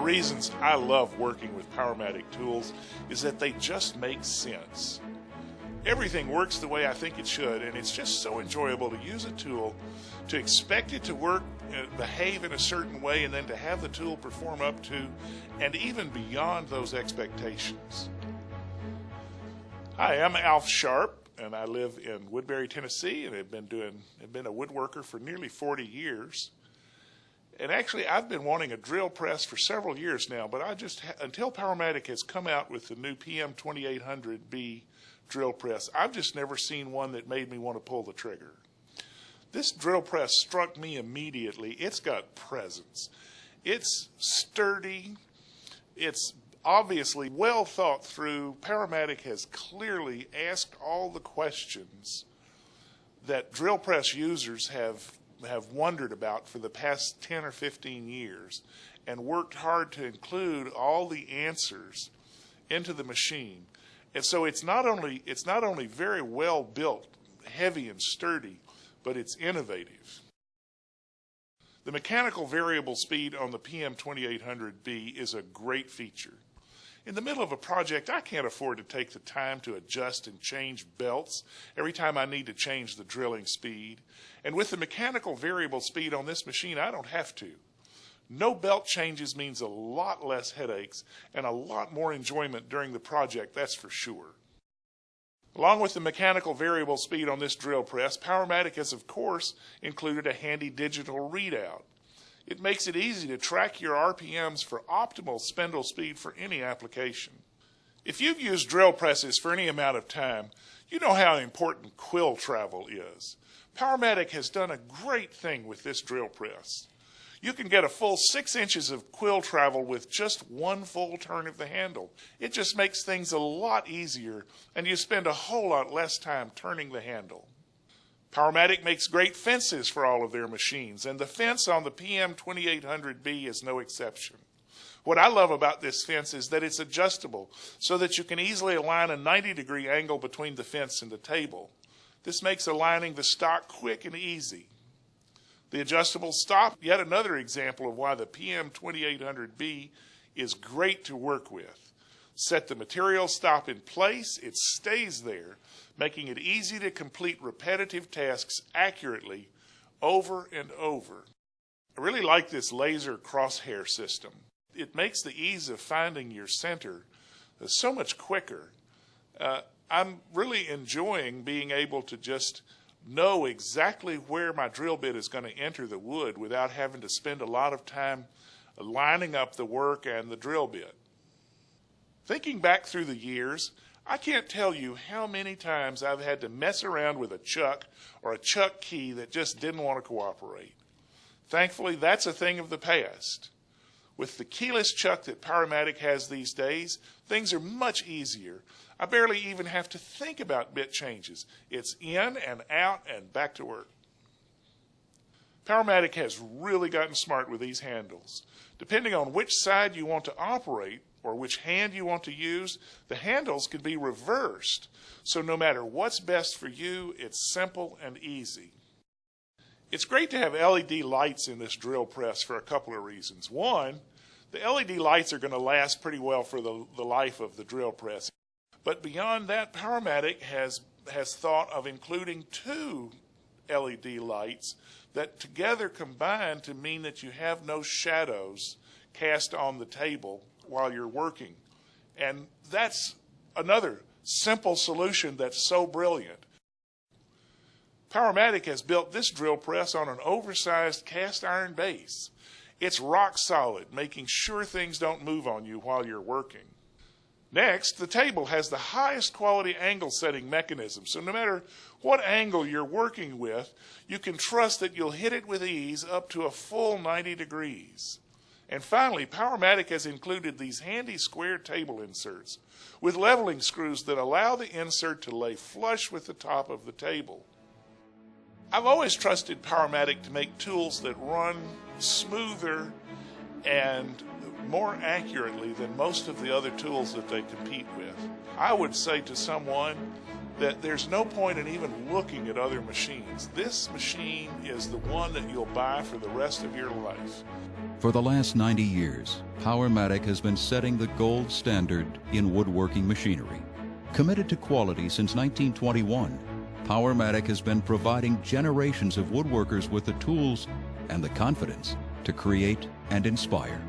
reasons I love working with Powermatic tools is that they just make sense. Everything works the way I think it should, and it's just so enjoyable to use a tool, to expect it to work, behave in a certain way, and then to have the tool perform up to and even beyond those expectations. Hi, I'm Alf Sharp, and I live in Woodbury, Tennessee, and have been a woodworker for nearly 40 years. And actually, I've been wanting a drill press for several years now, but until Powermatic has come out with the new PM2800B drill press, I've just never seen one that made me want to pull the trigger. This drill press struck me immediately. It's got presence. It's sturdy. It's obviously well thought through. Powermatic has clearly asked all the questions that drill press users have wondered about for the past 10 or 15 years and worked hard to include all the answers into the machine. And so it's not only very well built, heavy and sturdy, but it's innovative. The mechanical variable speed on the PM2800B is a great feature. In the middle of a project, I can't afford to take the time to adjust and change belts every time I need to change the drilling speed. And with the mechanical variable speed on this machine, I don't have to. No belt changes means a lot less headaches and a lot more enjoyment during the project, that's for sure. Along with the mechanical variable speed on this drill press, Powermatic has, of course, included a handy digital readout. It makes it easy to track your RPMs for optimal spindle speed for any application. If you've used drill presses for any amount of time, you know how important quill travel is. Powermatic has done a great thing with this drill press. You can get a full 6 inches of quill travel with just one full turn of the handle. It just makes things a lot easier, and you spend a whole lot less time turning the handle. Powermatic makes great fences for all of their machines, and the fence on the PM2800B is no exception. What I love about this fence is that it's adjustable so that you can easily align a 90-degree angle between the fence and the table. This makes aligning the stock quick and easy. The adjustable stop, yet another example of why the PM2800B is great to work with. Set the material stop in place, it stays there, making it easy to complete repetitive tasks accurately over and over. I really like this laser crosshair system. It makes the ease of finding your center so much quicker. I'm really enjoying being able to just know exactly where my drill bit is going to enter the wood without having to spend a lot of time lining up the work and the drill bit. Thinking back through the years, I can't tell you how many times I've had to mess around with a chuck or a chuck key that just didn't want to cooperate. Thankfully, that's a thing of the past. With the keyless chuck that Powermatic has these days, things are much easier. I barely even have to think about bit changes. It's in and out and back to work. Powermatic has really gotten smart with these handles. Depending on which side you want to operate or which hand you want to use, the handles can be reversed. So no matter what's best for you, it's simple and easy. It's great to have LED lights in this drill press for a couple of reasons. One, the LED lights are going to last pretty well for the life of the drill press. But beyond that, Powermatic has thought of including 2 LED lights that together combine to mean that you have no shadows cast on the table while you're working. And that's another simple solution that's so brilliant. Powermatic has built this drill press on an oversized cast iron base. It's rock solid, making sure things don't move on you while you're working. Next, the table has the highest quality angle setting mechanism, so no matter what angle you're working with, you can trust that you'll hit it with ease up to a full 90 degrees. And finally, Powermatic has included these handy square table inserts with leveling screws that allow the insert to lay flush with the top of the table. I've always trusted Powermatic to make tools that run smoother and more accurately than most of the other tools that they compete with. I would say to someone, that there's no point in even looking at other machines. This machine is the one that you'll buy for the rest of your life. For the last 90 years, Powermatic has been setting the gold standard in woodworking machinery. Committed to quality since 1921, Powermatic has been providing generations of woodworkers with the tools and the confidence to create and inspire.